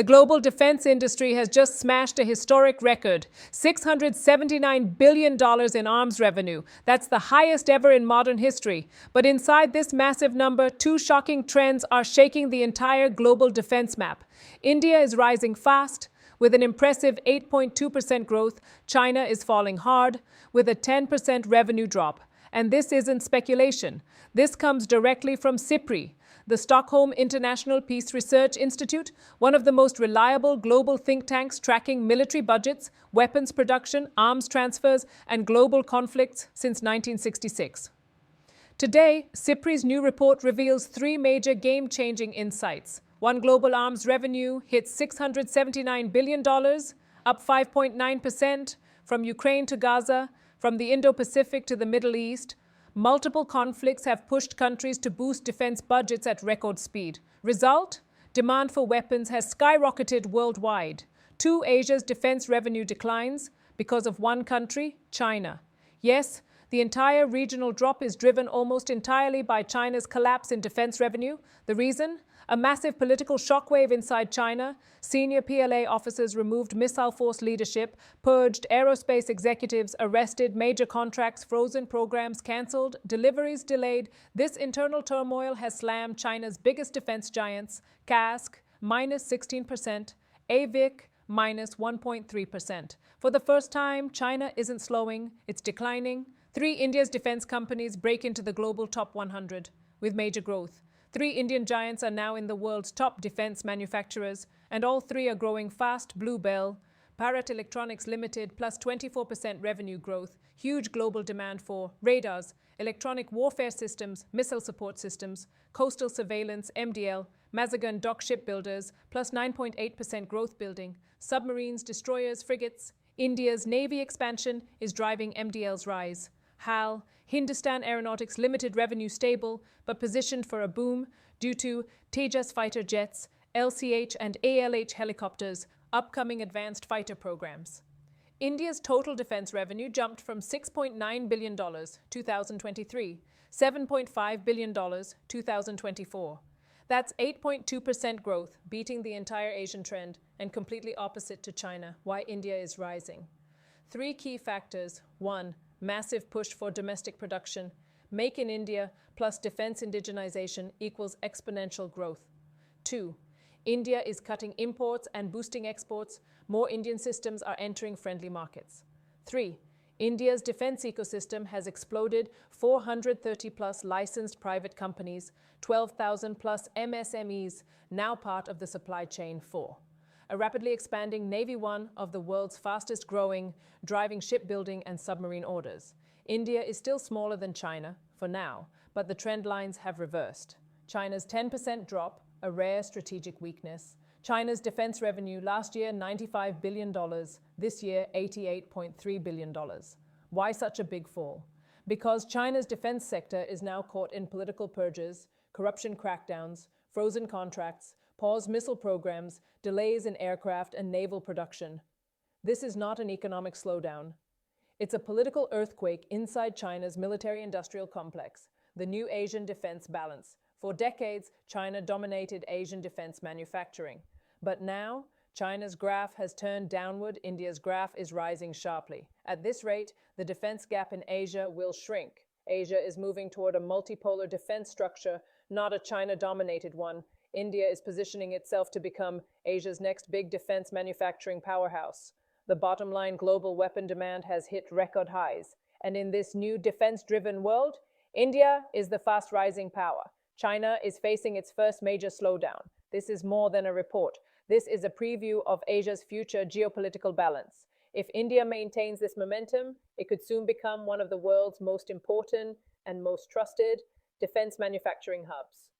The global defense industry has just smashed a historic record, $679 billion in arms revenue. That's the highest ever in modern history. But inside this massive number, two shocking trends are shaking the entire global defense map. India is rising fast, with an impressive 8.2% growth. China is falling hard, with a 10% revenue drop. And this isn't speculation. This comes directly from SIPRI, the Stockholm International Peace Research Institute, one of the most reliable global think tanks tracking military budgets, weapons production, arms transfers, and global conflicts since 1966. Today, SIPRI's new report reveals three major game-changing insights. One, global arms revenue hits $679 billion, up 5.9% from Ukraine to Gaza, from the Indo-Pacific to the Middle East. Multiple conflicts have pushed countries to boost defense budgets at record speed. Result? Demand for weapons has skyrocketed worldwide. Two, Asia's defense revenue declines because of one country, China. Yes, the entire regional drop is driven almost entirely by China's collapse in defense revenue. The reason? A massive political shockwave inside China. Senior PLA officers removed missile force leadership, purged aerospace executives, arrested, major contracts frozen, programs cancelled, deliveries delayed. This internal turmoil has slammed China's biggest defense giants, CASC, minus 16%, AVIC, minus 1.3%. For the first time, China isn't slowing, it's declining. Three, India's defense companies break into the global top 100 with major growth. Three Indian giants are now in the world's top defense manufacturers, and all three are growing fast. Blue Bell, Bharat Electronics Limited, plus 24% revenue growth. Huge global demand for radars, electronic warfare systems, missile support systems, coastal surveillance, MDL, Mazagon dock shipbuilders, plus 9.8% growth building. Submarines, destroyers, frigates. India's Navy expansion is driving MDL's rise. HAL, Hindustan Aeronautics Limited, revenue stable, but positioned for a boom due to Tejas fighter jets, LCH and ALH helicopters, upcoming advanced fighter programs. India's total defense revenue jumped from $6.9 billion, 2023, $7.5 billion, 2024. That's 8.2% growth, beating the entire Asian trend and completely opposite to China. Why India is rising. Three key factors. One, massive push for domestic production. Make in India plus defense indigenization equals exponential growth. Two, India is cutting imports and boosting exports. More Indian systems are entering friendly markets. Three, India's defense ecosystem has exploded. 430 plus licensed private companies, 12,000 plus MSMEs, now part of the supply chain. Four, a rapidly expanding Navy, one of the world's fastest growing, driving shipbuilding and submarine orders. India is still smaller than China, for now, but the trend lines have reversed. China's 10% drop, a rare strategic weakness. China's defense revenue last year, $95 billion, this year, $88.3 billion. Why such a big fall? Because China's defense sector is now caught in political purges, corruption crackdowns, frozen contracts, paused missile programs, delays in aircraft and naval production. This is not an economic slowdown. It's a political earthquake inside China's military-industrial complex, the new Asian defense balance. For decades, China dominated Asian defense manufacturing. But now, China's graph has turned downward, India's graph is rising sharply. At this rate, the defense gap in Asia will shrink. Asia is moving toward a multipolar defense structure, not a China-dominated one. India is positioning itself to become Asia's next big defense manufacturing powerhouse. The bottom line, global weapon demand has hit record highs. And in this new defense-driven world, India is the fast-rising power. China is facing its first major slowdown. This is more than a report. This is a preview of Asia's future geopolitical balance. If India maintains this momentum, it could soon become one of the world's most important and most trusted defense manufacturing hubs.